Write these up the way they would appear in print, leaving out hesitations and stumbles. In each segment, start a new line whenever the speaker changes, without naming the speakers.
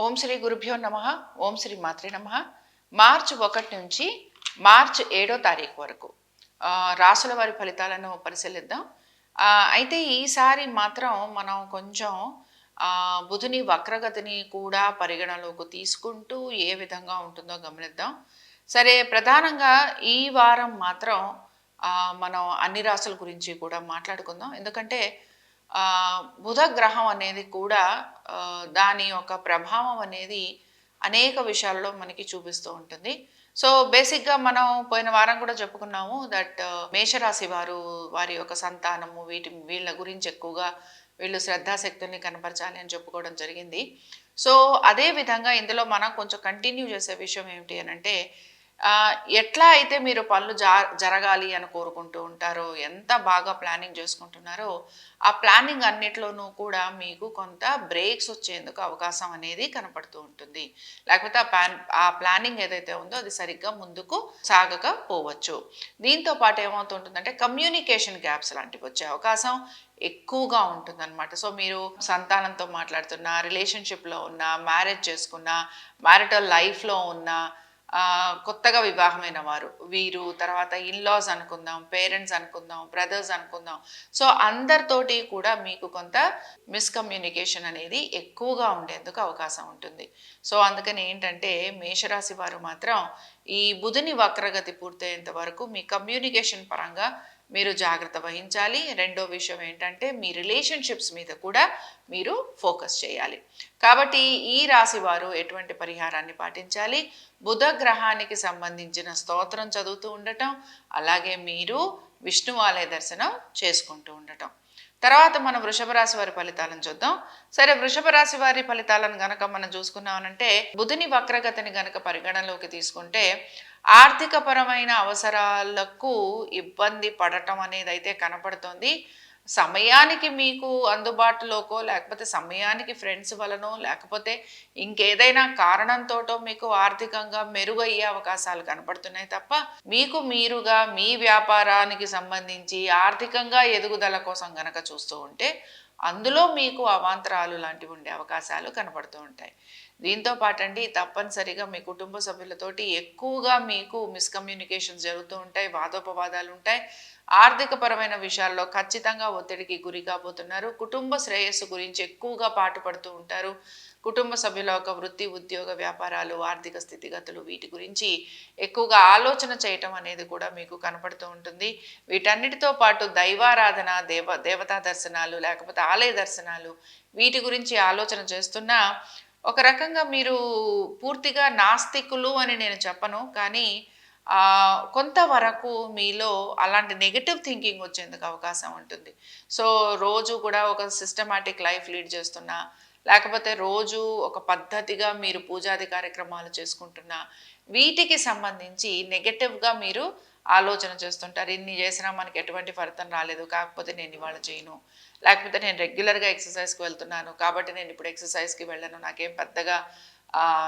ఓం శ్రీ గురుభ్యో నమః. ఓం శ్రీ మాత్రే నమః. మార్చి 1 నుంచి మార్చి 7వ తారీఖు వరకు రాసుల వారి ఫలితాలను పరిశీలిద్దాం. అయితే ఈసారి మాత్రం మనం కొంచెం బుధుని వక్రగతిని కూడా పరిగణలోకి తీసుకుంటూ ఏ విధంగా ఉంటుందో గమనిద్దాం. సరే, ప్రధానంగా ఈ వారం మాత్రం మనం అన్ని రాసుల గురించి కూడా మాట్లాడుకుందాం. ఎందుకంటే బుధ గ్రహం అనేది కూడా దాని యొక్క ప్రభావం అనేది అనేక విషయాల్లో మనకి చూపిస్తూ ఉంటుంది. సో బేసిక్గా మనం పోయిన వారం కూడా చెప్పుకున్నాము దట్ మేషరాశి వారి యొక్క సంతానము వీళ్ళ గురించి ఎక్కువగా వీళ్ళు శ్రద్ధాశక్తుల్ని కనపరచాలి అని చెప్పుకోవడం జరిగింది. సో అదే విధంగా ఇందులో మనం కొంచెం కంటిన్యూ చేసే విషయం ఏమిటి అని అంటే, ఎట్లా అయితే మీరు పనులు జరగాలి అని కోరుకుంటూ ఉంటారో, ఎంత బాగా ప్లానింగ్ చేసుకుంటున్నారో, ఆ ప్లానింగ్ అన్నిట్లోనూ కూడా మీకు కొంత బ్రేక్స్ వచ్చేందుకు అవకాశం అనేది కనపడుతూ ఉంటుంది. లేకపోతే ఆ ప్లానింగ్ ఏదైతే ఉందో అది సరిగ్గా ముందుకు సాగకపోవచ్చు. దీంతో పాటు ఏమవుతుంటుందంటే కమ్యూనికేషన్ గ్యాప్స్ లాంటివి వచ్చే అవకాశం ఎక్కువగా ఉంటుందన్నమాట. సో మీరు సంతానంతో మాట్లాడుతున్నా, రిలేషన్షిప్లో ఉన్నా, మ్యారేజ్ చేసుకున్నా, మ్యారిటల్ లైఫ్లో ఉన్నా, కొత్తగా వివాహమైన వీరు తర్వాత ఇన్లాస్ అనుకుందాం, పేరెంట్స్ అనుకుందాం, బ్రదర్స్ అనుకుందాం. సో అందరితోటి కూడా మీకు కొంత మిస్కమ్యూనికేషన్ అనేది ఎక్కువగా ఉండేందుకు అవకాశం ఉంటుంది. సో అందుకని ఏంటంటే మేషరాశి వారు మాత్రం ఈ బుధుని వక్రగతి పూర్తయ్యేంత వరకు మీ కమ్యూనికేషన్ పరంగా మీరు జాగ్రత్త వహించాలి. రెండో విషయం ఏంటంటే మీ రిలేషన్షిప్స్ మీద కూడా మీరు ఫోకస్ చేయాలి. కాబట్టి ఈ రాశి వారు ఎటువంటి పరిహారాన్ని పాటించాలి? బుధ గ్రహానికి సంబంధించిన స్తోత్రం చదువుతూ ఉండటం, అలాగే మీరు విష్ణు ఆలయ దర్శనం చేసుకుంటూ ఉండటం. తర్వాత మనం వృషభ రాశి వారి ఫలితాలను చూద్దాం. సరే, వృషభ రాశి వారి ఫలితాలను గనక మనం చూసుకున్నామనంటే, బుధుని వక్రగతిని గనక పరిగణలోకి తీసుకుంటే ఆర్థిక పరమైన అవసరాలకు ఇబ్బంది పడటం అనేది అయితే కనపడుతుంది. సమయానికి మీకు అందుబాటులోకో, లేకపోతే సమయానికి ఫ్రెండ్స్ వలనో, లేకపోతే ఇంకేదైనా కారణంతోటో మీకు ఆర్థికంగా మెరుగయ్యే అవకాశాలు కనపడుతున్నాయి తప్ప, మీకు మీరుగా మీ వ్యాపారానికి సంబంధించి ఆర్థికంగా ఎదుగుదల కోసం గనక చూస్తూ ఉంటే అందులో మీకు అవాంతరాలు లాంటివి ఉండే అవకాశాలు కనపడుతూ ఉంటాయి. దీంతో పాటండి తప్పనిసరిగా మీ కుటుంబ సభ్యులతోటి ఎక్కువగా మీకు మిస్కమ్యూనికేషన్స్ జరుగుతూ ఉంటాయి, వాదోపవాదాలు ఉంటాయి. ఆర్థిక పరమైన విషయాల్లో ఖచ్చితంగా ఒత్తిడికి గురి కాబోతున్నారు. కుటుంబ శ్రేయస్సు గురించి ఎక్కువగా పాటుపడుతూ ఉంటారు. కుటుంబ సభ్యుల యొక్క వృత్తి, ఉద్యోగ, వ్యాపారాలు, ఆర్థిక స్థితిగతులు వీటి గురించి ఎక్కువగా ఆలోచన చేయటం అనేది కూడా మీకు కనపడుతూ ఉంటుంది. వీటన్నిటితో పాటు దైవారాధన, దేవతా దర్శనాలు, లేకపోతే ఆలయ దర్శనాలు వీటి గురించి ఆలోచన చేస్తున్నా ఒక రకంగా మీరు పూర్తిగా నాస్తికులు అని నేను చెప్పను, కానీ కొంతవరకు మీలో అలాంటి నెగటివ్ థింకింగ్ వచ్చేందుకు అవకాశం ఉంటుంది. సో రోజు కూడా ఒక సిస్టమాటిక్ లైఫ్ లీడ్ చేస్తున్నా, లేకపోతే రోజు ఒక పద్ధతిగా మీరు పూజాది కార్యక్రమాలు చేసుకుంటున్నా, వీటికి సంబంధించి నెగటివ్గా మీరు ఆలోచన చేస్తుంటారు. ఇన్ని చేసినా మనకి ఎటువంటి ఫలితం రాలేదు, కాకపోతే నేను ఇవాళ చేయను, లేకపోతే నేను రెగ్యులర్గా ఎక్సర్సైజ్కి వెళ్తున్నాను కాబట్టి నేను ఇప్పుడు ఎక్సర్సైజ్కి వెళ్ళను, నాకేం పెద్దగా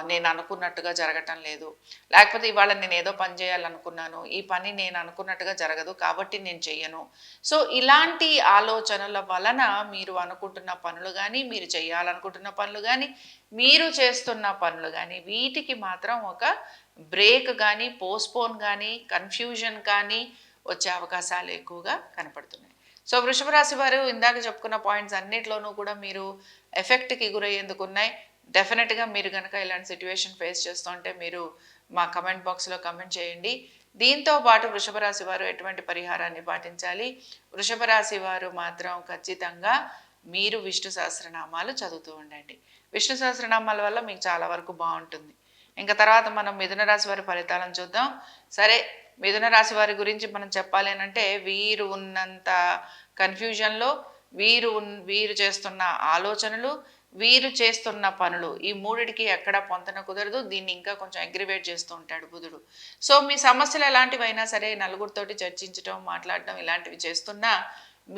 నేను అనుకున్నట్టుగా జరగటం లేదు, లేకపోతే ఇవాళ నేను ఏదో పని చేయాలనుకున్నాను, ఈ పని నేను అనుకున్నట్టుగా జరగదు కాబట్టి నేను చెయ్యను. సో ఇలాంటి ఆలోచనల వలన మీరు అనుకుంటున్న పనులు కానీ, మీరు చేయాలనుకుంటున్న పనులు కానీ, మీరు చేస్తున్న పనులు కానీ వీటికి మాత్రం ఒక బ్రేక్ కానీ, పోస్ట్పోన్ కానీ, కన్ఫ్యూజన్ కానీ వచ్చే అవకాశాలు ఎక్కువగా కనపడుతున్నాయి. సో వృషభ రాశి వారు ఇందాక చెప్పుకున్న పాయింట్స్ అన్నిట్లోనూ కూడా మీరు ఎఫెక్ట్కి గురయ్యేందుకు ఉన్నాయి. డెఫినెట్గా మీరు కనుక ఇలాంటి సిచ్యువేషన్ ఫేస్ చేస్తుంటే మీరు మా కమెంట్ బాక్స్లో కమెంట్ చేయండి. దీంతో పాటు వృషభ రాశి వారు ఎటువంటి పరిహారాన్ని పాటించాలి? వృషభ రాశి వారు మాత్రం ఖచ్చితంగా మీరు విష్ణు సహస్రనామాలు చదువుతూ ఉండండి. విష్ణు సహస్రనామాల వల్ల మీకు చాలా వరకు బాగుంటుంది. ఇంకా తర్వాత మనం మిథున రాశి వారి ఫలితాలను చూద్దాం. సరే, మిథున రాశి వారి గురించి మనం చెప్పాలి అంటే, వీరు ఉన్నంత కన్ఫ్యూజన్లో వీరు చేస్తున్న ఆలోచనలు, వీరు చేస్తున్న పనులు ఈ మూడిటికి ఎక్కడ పొంతన కుదరదు. దీన్ని ఇంకా కొంచెం అగ్రివేట్ చేస్తూ ఉంటాడు బుధుడు. సో మీ సమస్యలు ఎలాంటివైనా సరే నలుగురితోటి చర్చించడం, మాట్లాడటం ఇలాంటివి చేస్తున్నా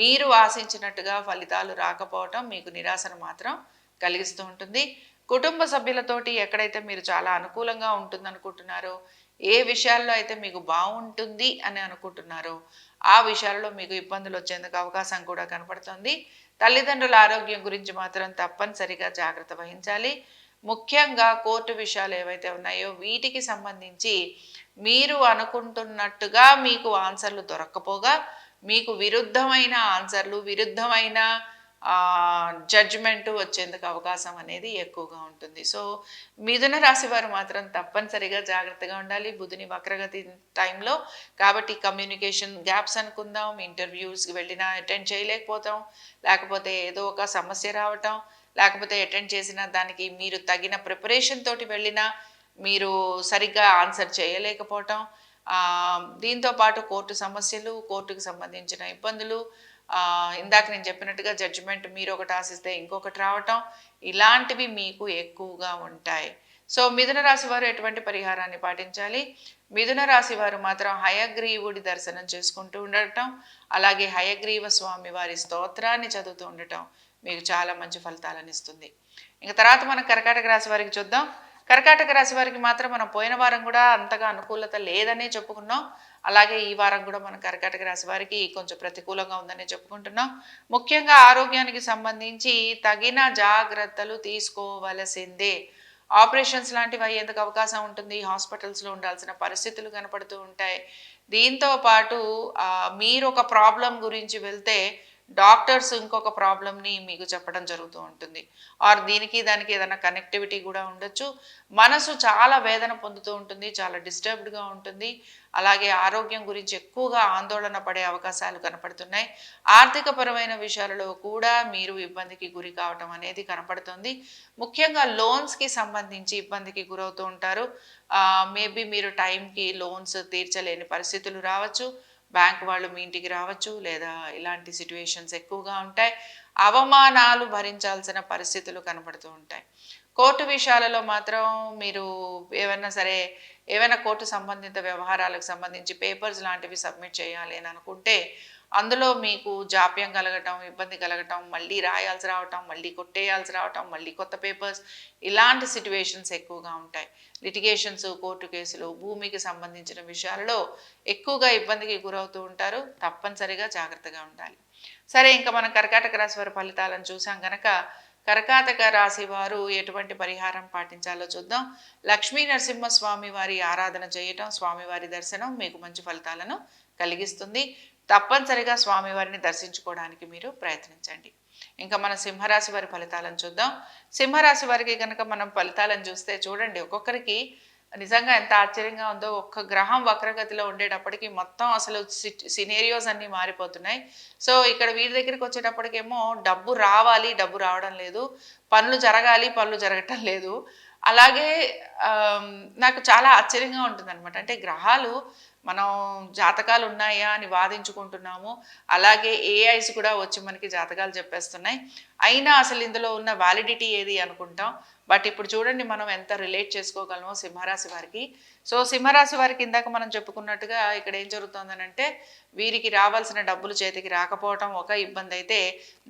మీరు ఆశించినట్టుగా ఫలితాలు రాకపోవటం మీకు నిరాశను మాత్రం కలిగిస్తూ ఉంటుంది. కుటుంబ సభ్యులతోటి ఎక్కడైతే మీరు చాలా అనుకూలంగా ఉంటుందనుకుంటున్నారో, ఏ విషయాల్లో అయితే మీకు బాగుంటుంది అని అనుకుంటున్నారో ఆ విషయాల్లో మీకు ఇబ్బందులు వచ్చేందుకు అవకాశం కూడా కనపడుతుంది. తల్లిదండ్రుల ఆరోగ్యం గురించి మాత్రం తప్పనిసరిగా జాగ్రత్త వహించాలి. ముఖ్యంగా కోర్టు విషయాలు ఏవైతే ఉన్నాయో వీటికి సంబంధించి మీరు అనుకుంటున్నట్టుగా మీకు ఆన్సర్లు దొరక్కపోగా మీకు విరుద్ధమైన ఆన్సర్లు, విరుద్ధమైన జడ్జిమెంట్ వచ్చేందుకు అవకాశం అనేది ఎక్కువగా ఉంటుంది. సో మిథున రాశి వారు మాత్రం తప్పనిసరిగా జాగ్రత్తగా ఉండాలి బుధుని వక్రగతి టైంలో. కాబట్టి కమ్యూనికేషన్ గ్యాప్స్ అనుకుందాం, ఇంటర్వ్యూస్కి వెళ్ళినా అటెండ్ చేయలేకపోతాం, లేకపోతే ఏదో ఒక సమస్య రావటం, లేకపోతే అటెండ్ చేసిన దానికి మీరు తగిన ప్రిపరేషన్ తోటి వెళ్ళినా మీరు సరిగ్గా ఆన్సర్ చేయలేకపోవటం, దీంతో పాటు కోర్టు సమస్యలు, కోర్టుకు సంబంధించిన ఇబ్బందులు, ఇందాక నేను చెప్పినట్టుగా జడ్జిమెంట్ మీరు ఒకటి ఆశిస్తే ఇంకొకటి రావటం, ఇలాంటివి మీకు ఎక్కువగా ఉంటాయి. సో మిథున రాశి వారు ఎటువంటి పరిహారాన్ని పాటించాలి? మిథున రాశి వారు మాత్రం హయగ్రీవుడి దర్శనం చేసుకుంటూ ఉండటం, అలాగే హయగ్రీవ స్వామి వారి స్తోత్రాన్ని చదువుతూ ఉండటం మీకు చాలా మంచి ఫలితాలను ఇస్తుంది. ఇంకా తర్వాత మనం కర్కాటక రాశి వారికి చూద్దాం. కర్కాటక రాశి వారికి మాత్రం మనం పోయిన వారం కూడా అంతగా అనుకూలత లేదనే చెప్పుకున్నాం. అలాగే ఈ వారం కూడా మన కర్కాటక రాశి వారికి కొంచెం ప్రతికూలంగా ఉందని చెప్పుకుంటున్నాం. ముఖ్యంగా ఆరోగ్యానికి సంబంధించి తగిన జాగ్రత్తలు తీసుకోవలసిందే. ఆపరేషన్స్ లాంటివి అయ్యేందుకు అవకాశం ఉంటుంది. హాస్పిటల్స్లో ఉండాల్సిన పరిస్థితులు కనపడుతూ ఉంటాయి. దీంతో పాటు మీరు ఒక ప్రాబ్లం గురించి వెళ్తే డాక్టర్స్ ఇంకొక ప్రాబ్లమ్ని మీకు చెప్పడం జరుగుతూ ఉంటుంది. ఆర్ దీనికి దానికి ఏదైనా కనెక్టివిటీ కూడా ఉండొచ్చు. మనసు చాలా వేదన పొందుతూ ఉంటుంది, చాలా డిస్టర్బ్డ్గా ఉంటుంది. అలాగే ఆరోగ్యం గురించి ఎక్కువగా ఆందోళన పడే అవకాశాలు కనపడుతున్నాయి. ఆర్థికపరమైన విషయాలలో కూడా మీరు ఇబ్బందికి గురి కావటం అనేది కనపడుతుంది. ముఖ్యంగా లోన్స్కి సంబంధించి ఇబ్బందికి గురవుతూ ఉంటారు. మేబీ మీరు టైంకి లోన్స్ తీర్చలేని పరిస్థితులు రావచ్చు, బ్యాంక్ వాళ్ళు మీ ఇంటికి రావచ్చు, లేదా ఇలాంటి సిట్యుయేషన్స్ ఎక్కువగా ఉంటాయి. అవమానాలు భరించాల్సిన పరిస్థితులు కనబడుతూ ఉంటాయి. కోర్టు విషయాలలో మాత్రం మీరు ఏమైనా కోర్టు సంబంధిత వ్యవహారాలకు సంబంధించి పేపర్స్ లాంటివి సబ్మిట్ చేయాలి అని అనుకుంటే అందులో మీకు జాప్యం కలగటం, ఇబ్బంది కలగటం, మళ్ళీ రాయాల్సి రావటం, మళ్ళీ కొట్టేయాల్సి రావటం, మళ్ళీ కొత్త పేపర్స్, ఇలాంటి సిట్యువేషన్స్ ఎక్కువగా ఉంటాయి. లిటిగేషన్స్, కోర్టు కేసులు, భూమికి సంబంధించిన విషయాలలో ఎక్కువగా ఇబ్బందికి గురవుతూ ఉంటారు. తప్పనిసరిగా జాగ్రత్తగా ఉండాలి. సరే, ఇంకా మనం కర్కాటక రాశి వారి ఫలితాలను చూసాం కనుక కర్కాటక రాశి వారు ఎటువంటి పరిహారం పాటించాలో చూద్దాం. లక్ష్మీ నరసింహస్వామి వారి ఆరాధన చేయటం, స్వామివారి దర్శనం మీకు మంచి ఫలితాలను కలిగిస్తుంది. తప్పనిసరిగా స్వామివారిని దర్శించుకోవడానికి మీరు ప్రయత్నించండి. ఇంకా మన సింహరాశి వారి ఫలితాలను చూద్దాం. సింహరాశి వారికి కనుక మనం ఫలితాలను చూస్తే చూడండి, ఒక్కొక్కరికి నిజంగా ఎంత ఆశ్చర్యంగా ఉందో. ఒక్క గ్రహం వక్రగతిలో ఉండేటప్పటికి మొత్తం అసలు సినేరియోస్ అన్నీ మారిపోతున్నాయి. సో ఇక్కడ వీరి దగ్గరికి వచ్చేటప్పటికేమో డబ్బు రావాలి, డబ్బు రావడం లేదు, పనులు జరగాలి, పనులు జరగటం లేదు. అలాగే నాకు చాలా ఆశ్చర్యంగా ఉంటుంది అనమాట. అంటే గ్రహాలు మనం జాతకాలు ఉన్నాయా అని వాదించుకుంటున్నాము, అలాగే ఏఐస్ కూడా వచ్చి మనకి జాతకాలు చెప్పేస్తున్నాయి. అయినా అసలు ఇందులో ఉన్న వ్యాలిడిటీ ఏది అనుకుంటాం. బట్ ఇప్పుడు చూడండి మనం ఎంత రిలేట్ చేసుకోగలమో సింహరాశి వారికి. సో సింహరాశి వారికి ఇందాక మనం చెప్పుకున్నట్టుగా ఇక్కడ ఏం జరుగుతుందని అంటే వీరికి రావాల్సిన డబ్బులు చేతికి రాకపోవటం ఒక ఇబ్బంది అయితే,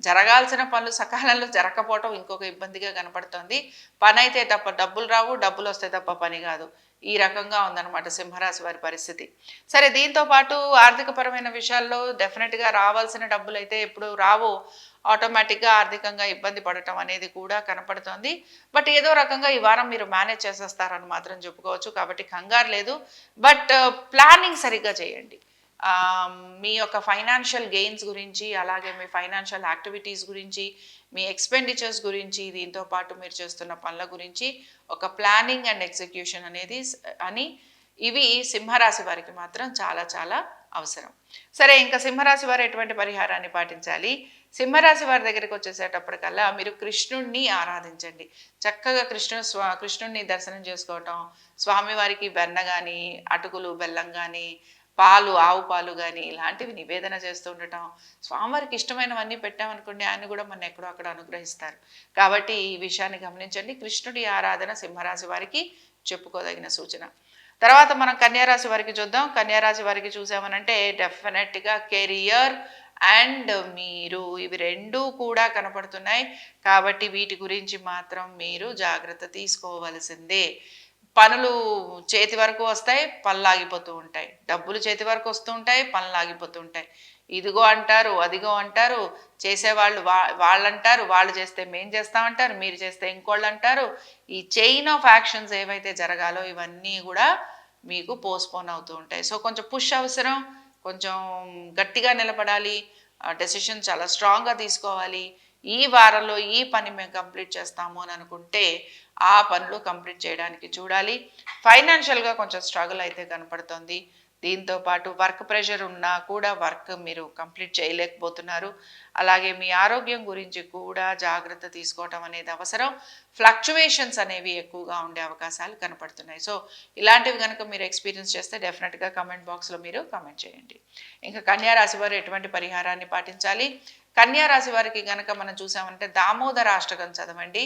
జరగాల్సిన పనులు సకాలంలో జరగకపోవటం ఇంకొక ఇబ్బందిగా కనపడుతుంది. పని అయితే తప్ప డబ్బులు రావు, డబ్బులు వస్తే తప్ప పని కాదు. ఈ రకంగా ఉందన్నమాట సింహరాశి వారి పరిస్థితి. సరే, దీంతో పాటు ఆర్థికపరమైన విషయాల్లో డెఫినెట్గా రావాల్సిన డబ్బులు అయితే ఎప్పుడు రావో, ఆటోమేటిక్గా ఆర్థికంగా ఇబ్బంది పడటం అనేది కూడా కనపడుతుంది. బట్ ఏదో రకంగా ఈ వారం మీరు మేనేజ్ చేసేస్తారని మాత్రం చెప్పుకోవచ్చు. కాబట్టి కంగారు లేదు. బట్ ప్లానింగ్ సరిగ్గా చేయండి. మీ యొక్క ఫైనాన్షియల్ గెయిన్స్ గురించి, అలాగే మీ ఫైనాన్షియల్ యాక్టివిటీస్ గురించి, మీ ఎక్స్పెండిచర్స్ గురించి, దీంతో పాటు మీరు చేస్తున్న పనుల గురించి ఒక ప్లానింగ్ అండ్ ఎగ్జిక్యూషన్ అనేది ఇవి సింహరాశి వారికి మాత్రం చాలా చాలా అవసరం. సరే, ఇంకా సింహరాశి వారు ఎటువంటి పరిహారాన్ని పాటించాలి? సింహరాశి వారి దగ్గరికి వచ్చేసేటప్పటికల్లా మీరు కృష్ణుణ్ణి ఆరాధించండి. చక్కగా కృష్ణుణ్ణి దర్శనం చేసుకోవటం, స్వామివారికి వెన్న కానీ, అటుకులు బెల్లం కానీ, పాలు, ఆవు పాలు కానీ ఇలాంటివి నివేదన చేస్తూ ఉండటం. స్వామివారికి ఇష్టమైనవన్నీ పెట్టామనుకోండి, ఆయన కూడా మన ఎక్కడో అక్కడ అనుగ్రహిస్తారు. కాబట్టి ఈ విషయాన్ని గమనించండి. కృష్ణుడి ఆరాధన సింహరాశి వారికి చెప్పుకోదగిన సూచన. తర్వాత మనం కన్యారాశి వారికి చూద్దాం. కన్యారాశి వారికి చూసామనంటే డెఫినెట్గా కెరియర్ అండ్ మీరు, ఇవి రెండూ కూడా కనపడుతున్నాయి. కాబట్టి వీటి గురించి మాత్రం మీరు జాగ్రత్త తీసుకోవలసిందే. పనులు చేతి వరకు వస్తాయి, పనులు ఆగిపోతూ ఉంటాయి. డబ్బులు చేతి వరకు వస్తూ ఉంటాయి, పనులు ఆగిపోతూ ఉంటాయి. ఇదిగో అంటారు, అదిగో అంటారు, చేసేవాళ్ళు వాళ్ళంటారు, వాళ్ళు చేస్తే మేం చేస్తామంటారు, మీరు చేస్తే ఇంకోళ్ళు అంటారు. ఈ చైన్ ఆఫ్ యాక్షన్స్ ఏవైతే జరగాలో ఇవన్నీ కూడా మీకు పోస్ట్పోన్ అవుతూ ఉంటాయి. సో కొంచెం పుష్ అవసరం, కొంచెం గట్టిగా నిలబడాలి, డెసిషన్ చాలా స్ట్రాంగ్గా తీసుకోవాలి. ఈ వారంలో ఈ పని మేము కంప్లీట్ చేస్తాము అని అనుకుంటే ఆ పనులు కంప్లీట్ చేయడానికి చూడాలి. ఫైనాన్షియల్గా కొంచెం స్ట్రగుల్ అయితే కనపడుతుంది. దీంతో పాటు వర్క్ ప్రెషర్ ఉన్నా కూడా వర్క్ మీరు కంప్లీట్ చేయలేకపోతున్నారు. అలాగే మీ ఆరోగ్యం గురించి కూడా జాగ్రత్త తీసుకోవటం అనేది అవసరం. ఫ్లక్చువేషన్స్ అనేవి ఎక్కువగా ఉండే అవకాశాలు కనపడుతున్నాయి. సో ఇలాంటివి కనుక మీరు ఎక్స్పీరియన్స్ చేస్తే డెఫినెట్గా కమెంట్ బాక్స్లో మీరు కమెంట్ చేయండి. ఇంకా కన్యా రాశి వారు ఎటువంటి పరిహారాన్ని పాటించాలి? కన్యా రాశి వారికి కనుక మనం చూసామంటే దామోదర అష్టకం చదవండి.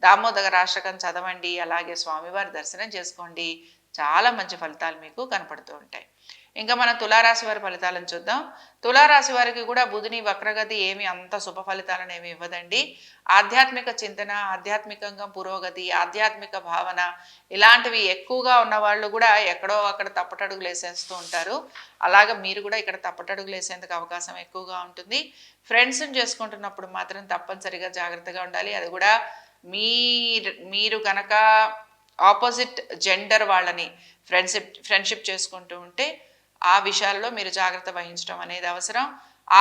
దామోదర అష్టకం చదవండి, అలాగే స్వామివారి దర్శనం చేసుకోండి. చాలా మంచి ఫలితాలు మీకు కనపడుతూ ఉంటాయి. ఇంకా మనం తులారాశి వారి ఫలితాలను చూద్దాం. తులారాశి వారికి కూడా బుధుని వక్రగతి ఏమి అంత శుభ ఫలితాలను ఏమి ఇవ్వదండి. ఆధ్యాత్మిక చింతన, ఆధ్యాత్మికంగా పురోగతి, ఆధ్యాత్మిక భావన ఇలాంటివి ఎక్కువగా ఉన్న వాళ్ళు కూడా ఎక్కడో అక్కడ తప్పటడుగులు వేసేస్తూ ఉంటారు. అలాగే మీరు కూడా ఇక్కడ తప్పటడుగులు వేసేందుకు అవకాశం ఎక్కువగా ఉంటుంది. ఫ్రెండ్స్ని చేసుకుంటున్నప్పుడు మాత్రం తప్పనిసరిగా జాగ్రత్తగా ఉండాలి. అది కూడా మీరు కనుక ఆపోజిట్ జెండర్ వాళ్ళని ఫ్రెండ్షిప్ చేసుకుంటూ ఉంటే ఆ విషయాల్లో మీరు జాగ్రత్త వహించడం అనేది అవసరం.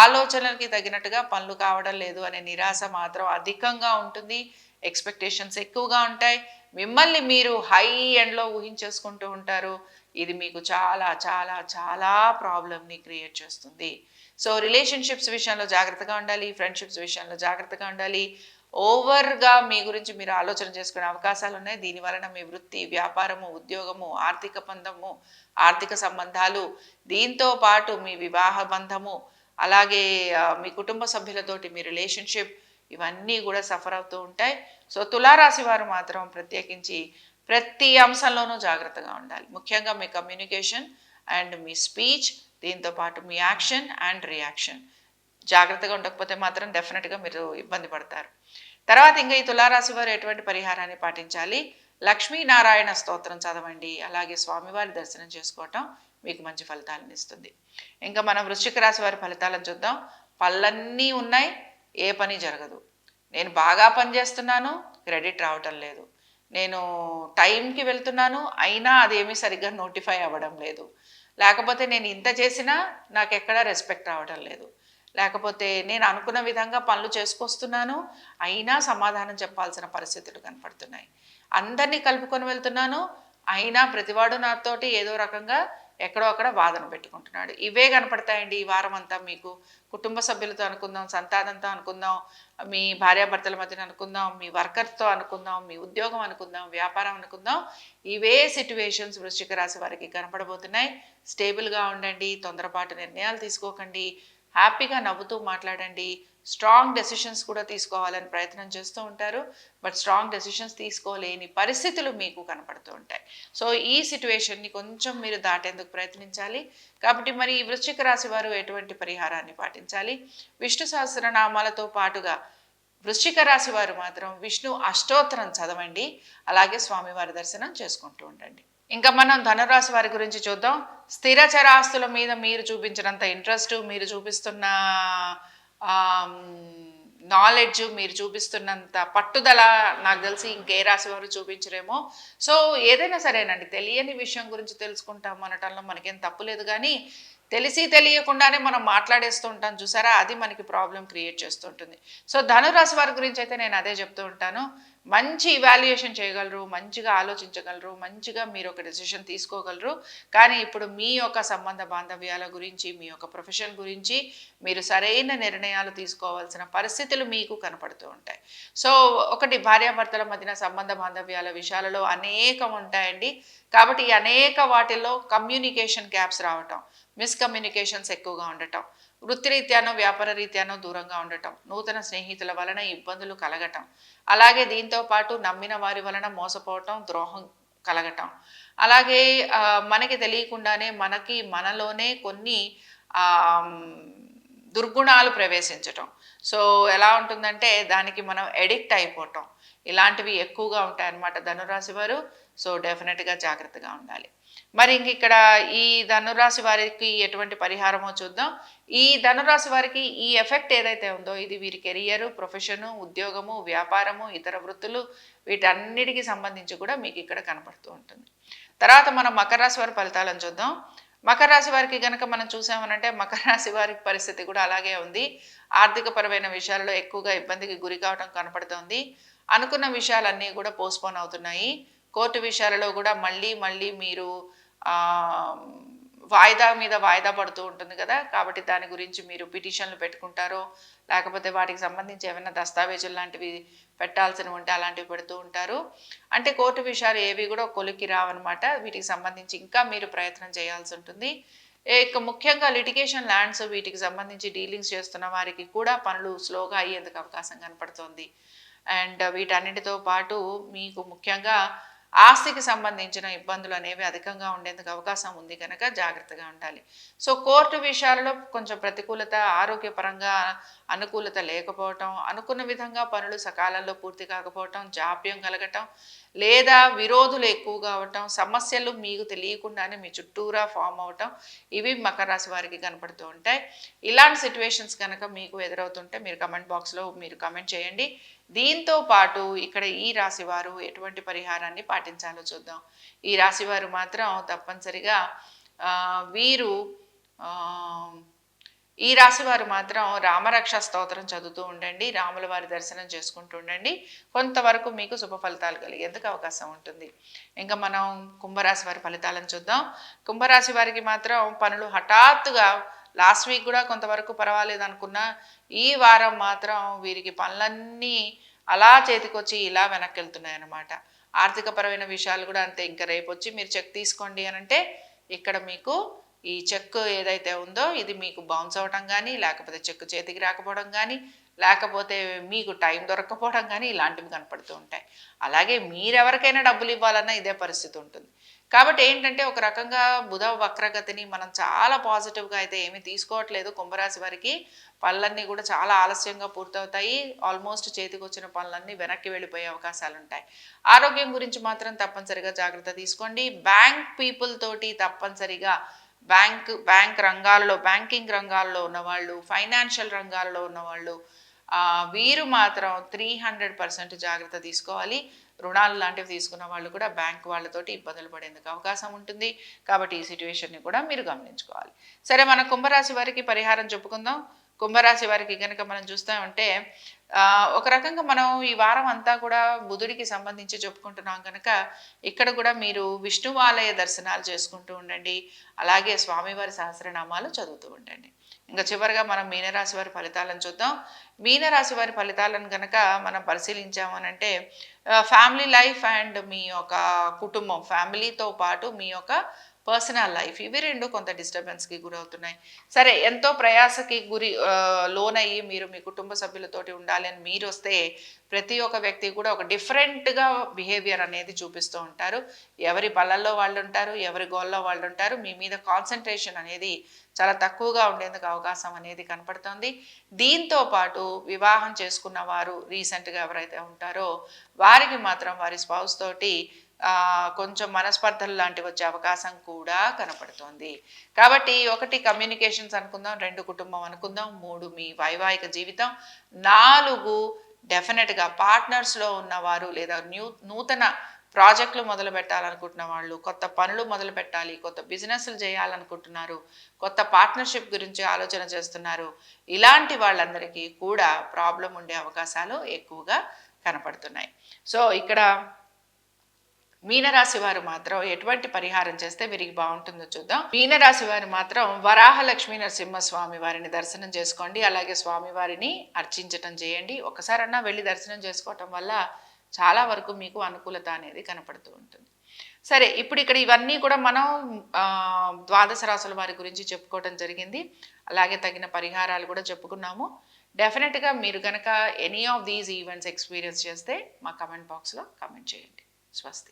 ఆలోచనలకి తగినట్టుగా పనులు కావడం లేదు అనే నిరాశ మాత్రం అధికంగా ఉంటుంది. ఎక్స్పెక్టేషన్స్ ఎక్కువగా ఉంటాయి. మిమ్మల్ని మీరు హై ఎండ్లో ఊహించేసుకుంటూ ఉంటారు. ఇది మీకు చాలా చాలా చాలా ప్రాబ్లమ్ని క్రియేట్ చేస్తుంది. సో రిలేషన్షిప్స్ విషయంలో జాగ్రత్తగా ఉండాలి, ఫ్రెండ్షిప్స్ విషయంలో జాగ్రత్తగా ఉండాలి. ఓవర్గా మీ గురించి మీరు ఆలోచన చేసుకునే అవకాశాలు ఉన్నాయి. దీని వలన మీ వృత్తి, వ్యాపారము, ఉద్యోగము, ఆర్థిక బంధము, ఆర్థిక సంబంధాలు, దీంతో పాటు మీ వివాహ బంధము, అలాగే మీ కుటుంబ సభ్యులతోటి మీ రిలేషన్షిప్ ఇవన్నీ కూడా సఫర్ అవుతూ ఉంటాయి. సో తులారాశి వారు మాత్రం ప్రత్యేకించి ప్రతి అంశంలోనూ జాగ్రత్తగా ఉండాలి. ముఖ్యంగా మీ కమ్యూనికేషన్ అండ్ మీ స్పీచ్, దీంతో పాటు మీ యాక్షన్ అండ్ రియాక్షన్ జాగ్రత్తగా ఉండకపోతే మాత్రం డెఫినెట్గా మీరు ఇబ్బంది పడతారు. తర్వాత ఇంకా ఈ తులారాశి వారు ఎటువంటి పరిహారాన్ని పాటించాలి? లక్ష్మీనారాయణ స్తోత్రం చదవండి, అలాగే స్వామివారి దర్శనం చేసుకోవటం మీకు మంచి ఫలితాలను ఇస్తుంది. ఇంకా మనం వృశ్చిక రాశి వారి ఫలితాలను చూద్దాం. పళ్ళన్నీ ఉన్నాయి, ఏ పని జరగదు. నేను బాగా పనిచేస్తున్నాను, క్రెడిట్ రావటం లేదు. నేను టైంకి వెళ్తున్నాను, అయినా అదేమీ సరిగ్గా నోటిఫై అవ్వడం లేదు. లేకపోతే నేను ఇంత చేసినా నాకు ఎక్కడా రెస్పెక్ట్ రావడం లేదు. లేకపోతే నేను అనుకున్న విధంగా పనులు చేసుకొస్తున్నాను, అయినా సమాధానం చెప్పాల్సిన పరిస్థితులు కనపడుతున్నాయి. అందరినీ కలుపుకొని వెళ్తున్నాను, అయినా ప్రతివాడు నాతోటి ఏదో రకంగా ఎక్కడో అక్కడ వాదన పెట్టుకుంటున్నాడు. ఇవే కనపడతాయండి ఈ వారం అంతా మీకు. కుటుంబ సభ్యులతో అనుకుందాం, సంతానంతో అనుకుందాం, మీ భార్యాభర్తల మధ్యన అనుకుందాం, మీ వర్కర్స్తో అనుకుందాం, మీ ఉద్యోగం అనుకుందాం, వ్యాపారం అనుకుందాం, ఇవే సిట్యువేషన్స్ వృశ్చిక రాశి వారికి కనపడబోతున్నాయి. స్టేబుల్గా ఉండండి, తొందరపాటు నిర్ణయాలు తీసుకోకండి, హ్యాపీగా నవ్వుతూ మాట్లాడండి. స్ట్రాంగ్ డెసిషన్స్ కూడా తీసుకోవాలని ప్రయత్నం చేస్తూ ఉంటారు, బట్ స్ట్రాంగ్ డెసిషన్స్ తీసుకోలేని పరిస్థితులు మీకు కనపడుతూ ఉంటాయి. సో ఈ సిట్యువేషన్ని కొంచెం మీరు దాటేందుకు ప్రయత్నించాలి. కాబట్టి మరి ఈ వృశ్చిక రాశి వారు ఎటువంటి పరిహారాన్ని పాటించాలి? విష్ణు సహస్రనామాలతో పాటుగా వృశ్చిక రాశి వారు మాత్రం విష్ణు అష్టోత్తరం చదవండి, అలాగే స్వామివారి దర్శనం చేసుకుంటూ ఉండండి. ఇంకా మనం ధనురాశి వారి గురించి చూద్దాం. స్థిర చరాస్తుల మీద మీరు చూపించినంత ఇంట్రెస్ట్, మీరు చూపిస్తున్న నాలెడ్జ్, మీరు చూపిస్తున్నంత పట్టుదల నాకు తెలిసి ఇంకే రాశి వారు చూపించరేమో. సో ఏదైనా సరేనండి, తెలియని విషయం గురించి తెలుసుకుంటాం అనటంలో మనకేం తప్పు లేదు. కానీ తెలిసి తెలియకుండానే మనం మాట్లాడేస్తూ ఉంటాం చూసారా, అది మనకి ప్రాబ్లం క్రియేట్ చేస్తుంటుంది. సో ధనురాశి వారి గురించి అయితే నేను అదే చెప్తూ ఉంటాను. మంచి ఇవాల్యుయేషన్ చేయగలరు, మంచిగా ఆలోచించగలరు, మంచిగా మీరు ఒక డెసిషన్ తీసుకోగలరు. కానీ ఇప్పుడు మీ యొక్క సంబంధ బాంధవ్యాల గురించి, మీ యొక్క ప్రొఫెషన్ గురించి మీరు సరైన నిర్ణయాలు తీసుకోవాల్సిన పరిస్థితులు మీకు కనపడుతూ ఉంటాయి. సో ఒకటి, భార్యాభర్తల మధ్యన సంబంధ బాంధవ్యాల విషయాలలో అనేకం ఉంటాయండి. కాబట్టి ఈ అనేక వాటిల్లో కమ్యూనికేషన్ గ్యాప్స్ రావటం, మిస్కమ్యూనికేషన్స్ ఎక్కువగా ఉండటం, వృత్తిరీత్యానో వ్యాపార రీత్యానో దూరంగా ఉండటం, నూతన స్నేహితుల వలన ఇబ్బందులు కలగటం, అలాగే దీంతో పాటు నమ్మిన వారి వలన మోసపోవటం, ద్రోహం కలగటం, అలాగే మనకి తెలియకుండానే మనలోనే కొన్ని దుర్గుణాలు ప్రవేశించటం. సో ఎలా ఉంటుందంటే దానికి మనం ఎడిక్ట్ అయిపోవటం, ఇలాంటివి ఎక్కువగా ఉంటాయన్నమాట ధనురాశి వారు. సో డెఫినెట్గా జాగ్రత్తగా ఉండాలి. మరి ఇంక ఇక్కడ ఈ ధనురాశి వారికి ఎటువంటి పరిహారమో చూద్దాం. ఈ ధనురాశి వారికి ఈ ఎఫెక్ట్ ఏదైతే ఉందో ఇది వీరి కెరియరు, ప్రొఫెషను, ఉద్యోగము, వ్యాపారము, ఇతర వృత్తులు వీటన్నిటికీ సంబంధించి కూడా మీకు ఇక్కడ కనపడుతూ ఉంటుంది. తర్వాత మనం మకర రాశి వారి ఫలితాలను చూద్దాం. మకర రాశి వారికి కనుక మనం చూసామనంటే మకర రాశి వారి పరిస్థితి కూడా అలాగే ఉంది. ఆర్థికపరమైన విషయాల్లో ఎక్కువగా ఇబ్బందికి గురి కావడం కనపడుతోంది. అనుకున్న విషయాలన్నీ కూడా పోస్ట్పోన్ అవుతున్నాయి. కోర్టు విషయాలలో కూడా మళ్ళీ మీరు వాయిదా మీద వాయిదా పడుతూ ఉంటుంది కదా, కాబట్టి దాని గురించి మీరు పిటిషన్లు పెట్టుకుంటారో లేకపోతే వాటికి సంబంధించి ఏమైనా దస్తావేజులు లాంటివి పెట్టాల్సినవి ఉంటే అలాంటివి పెడుతూ ఉంటారు. అంటే కోర్టు విషయాలు ఏవి కూడా కొలిక్కి రావన్నమాట. వీటికి సంబంధించి ఇంకా మీరు ప్రయత్నం చేయాల్సి ఉంటుంది. ఇక ముఖ్యంగా లిటిగేషన్ ల్యాండ్స్ వీటికి సంబంధించి డీలింగ్స్ చేస్తున్న వారికి కూడా పనులు స్లోగా అయ్యేందుకు అవకాశం కనపడుతోంది. అండ్ వీటన్నిటితో పాటు మీకు ముఖ్యంగా ఆస్తికి సంబంధించిన ఇబ్బందులు అనేవి అధికంగా ఉండేందుకు అవకాశం ఉంది కనుక జాగ్రత్తగా ఉండాలి. సో కోర్టు విషయాలలో కొంచెం ప్రతికూలత, ఆరోగ్యపరంగా అనుకూలత లేకపోవటం, అనుకున్న విధంగా పనులు సకాలంలో పూర్తి కాకపోవటం, జాప్యం కలగటం లేదా విరోధులు ఎక్కువగా అవటం, సమస్యలు మీకు తెలియకుండానే మీ చుట్టూరా ఫామ్ అవటం, ఇవి మకర రాశి వారికి కనపడుతూ ఉంటాయి. ఇలాంటి సిచ్యువేషన్స్ కనుక మీకు ఎదురవుతుంటే మీరు కమెంట్ బాక్స్లో మీరు కమెంట్ చేయండి. దీంతో పాటు ఇక్కడ ఈ రాశి వారు ఎటువంటి పరిహారాన్ని పాటించాలో చూద్దాం. ఈ రాశి వారు మాత్రం తప్పనిసరిగా వీరు ఈ రాశి వారు మాత్రం రామరక్ష స్తోత్రం చదువుతూ ఉండండి, రాముల వారి దర్శనం చేసుకుంటూ ఉండండి. కొంతవరకు మీకు శుభ ఫలితాలు కలిగేందుకు అవకాశం ఉంటుంది. ఇంకా మనం కుంభరాశి వారి ఫలితాలను చూద్దాం. కుంభరాశి వారికి మాత్రం పనులు హఠాత్తుగా లాస్ట్ వీక్ కూడా కొంతవరకు పర్వాలేదు అనుకున్నా, ఈ వారం మాత్రం వీరికి పనులన్నీ అలా చేతికొచ్చి ఇలా వెనక్కి వెళ్తున్నాయి అన్నమాట. ఆర్థికపరమైన విషయాలు కూడా అంతే. ఇంకా రేపు వచ్చి మీరు చెక్ తీసుకోండి అని అంటే ఇక్కడ మీకు ఈ చెక్ ఏదైతే ఉందో ఇది మీకు బౌన్స్ అవ్వడం కానీ, లేకపోతే చెక్ చేతికి రాకపోవడం కానీ, లేకపోతే మీకు టైం దొరకకపోవడం కానీ ఇలాంటివి కనపడుతూ ఉంటాయి. అలాగే మీరెవరికైనా డబ్బులు ఇవ్వాలన్నా ఇదే పరిస్థితి ఉంటుంది. కాబట్టి ఏంటంటే ఒక రకంగా బుధ వక్రగతిని మనం చాలా పాజిటివ్గా అయితే ఏమీ తీసుకోవట్లేదు. కుంభరాశి వారికి పనులన్నీ కూడా చాలా ఆలస్యంగా పూర్తవుతాయి. ఆల్మోస్ట్ చేతికి వచ్చిన పనులన్నీ వెనక్కి వెళ్ళిపోయే అవకాశాలు ఉంటాయి. ఆరోగ్యం గురించి మాత్రం తప్పనిసరిగా జాగ్రత్త తీసుకోండి. బ్యాంక్ పీపుల్ తోటి తప్పనిసరిగా బ్యాంకింగ్ రంగాల్లో ఉన్నవాళ్ళు, ఫైనాన్షియల్ రంగాల్లో ఉన్నవాళ్ళు వీరు మాత్రం 300% జాగ్రత్త తీసుకోవాలి. రుణాలు లాంటివి తీసుకున్న వాళ్ళు కూడా బ్యాంక్ వాళ్ళతోటి ఇబ్బందులు పడేందుకు అవకాశం ఉంటుంది. కాబట్టి ఈ సిచ్యువేషన్ని కూడా మీరు గమనించుకోవాలి. సరే, మన కుంభరాశి వారికి పరిహారం చెప్పుకుందాం. కుంభరాశి వారికి కనుక మనం చూస్తామంటే ఒక రకంగా మనం ఈ వారం అంతా కూడా బుధుడికి సంబంధించి చెప్పుకుంటున్నాం కనుక ఇక్కడ కూడా మీరు విష్ణువాలయ దర్శనాలు చేసుకుంటూ ఉండండి. అలాగే స్వామివారి సహస్రనామాలు చదువుతూ ఉండండి. ఇంకా చివరిగా మనం మీనరాశి వారి ఫలితాలను చూద్దాం. మీనరాశి వారి ఫలితాలను కనుక మనం పరిశీలించామనంటే ఫ్యామిలీ లైఫ్ అండ్ మీ యొక్క కుటుంబం, ఫ్యామిలీతో పాటు మీ యొక్క పర్సనల్ లైఫ్, ఇవి రెండు కొంత డిస్టర్బెన్స్కి గురవుతున్నాయి. సరే, ఎంతో ప్రయాసకి లోనయ్యి మీరు మీ కుటుంబ సభ్యులతోటి ఉండాలి అని మీరు వస్తే ప్రతి ఒక్క వ్యక్తి కూడా ఒక డిఫరెంట్గా బిహేవియర్ అనేది చూపిస్తూ ఉంటారు. ఎవరి పళ్ళల్లో వాళ్ళు ఉంటారు, ఎవరి గోల్లో వాళ్ళు ఉంటారు. మీ మీద కాన్సన్ట్రేషన్ అనేది చాలా తక్కువగా ఉండేందుకు అవకాశం అనేది కనపడుతుంది. దీంతో పాటు వివాహం చేసుకున్న వారు రీసెంట్గా ఎవరైతే ఉంటారో వారికి మాత్రం వారి స్పౌస్ తోటి కొంచెం మనస్పర్ధలు లాంటివి వచ్చే అవకాశం కూడా కనపడుతోంది. కాబట్టి 1 కమ్యూనికేషన్స్ అనుకుందాం, 2 కుటుంబం అనుకుందాం, 3 మీ వైవాహిక జీవితం, 4 డెఫినెట్గా పార్ట్నర్స్లో ఉన్నవారు లేదా నూతన ప్రాజెక్టులు మొదలు పెట్టాలనుకుంటున్న వాళ్ళు, కొత్త పనులు మొదలు పెట్టాలి, కొత్త బిజినెస్లు చేయాలనుకుంటున్నారు, కొత్త పార్ట్నర్షిప్ గురించి ఆలోచన చేస్తున్నారు. ఇలాంటి వాళ్ళందరికీ కూడా ప్రాబ్లం ఉండే అవకాశాలు ఎక్కువగా కనపడుతున్నాయి. సో ఇక్కడ మీనరాశి వారు మాత్రం ఎటువంటి పరిహారం చేస్తే వీరికి బాగుంటుందో చూద్దాం. మీనరాశి వారు మాత్రం వరాహ లక్ష్మీ నరసింహస్వామి వారిని దర్శనం చేసుకోండి. అలాగే స్వామివారిని అర్చించటం చేయండి. ఒకసారన్నా వెళ్ళి దర్శనం చేసుకోవటం వల్ల చాలా వరకు మీకు అనుకూలత అనేది కనపడుతూ ఉంటుంది. సరే, ఇప్పుడు ఇక్కడ ఇవన్నీ కూడా మనం ద్వాదశ రాశుల వారి గురించి చెప్పుకోవడం జరిగింది. అలాగే తగిన పరిహారాలు కూడా చెప్పుకున్నాము. డెఫినెట్గా మీరు కనుక any of these events experience చేస్తే మా కమెంట్ బాక్స్లో కమెంట్ చేయండి. స్వస్తి.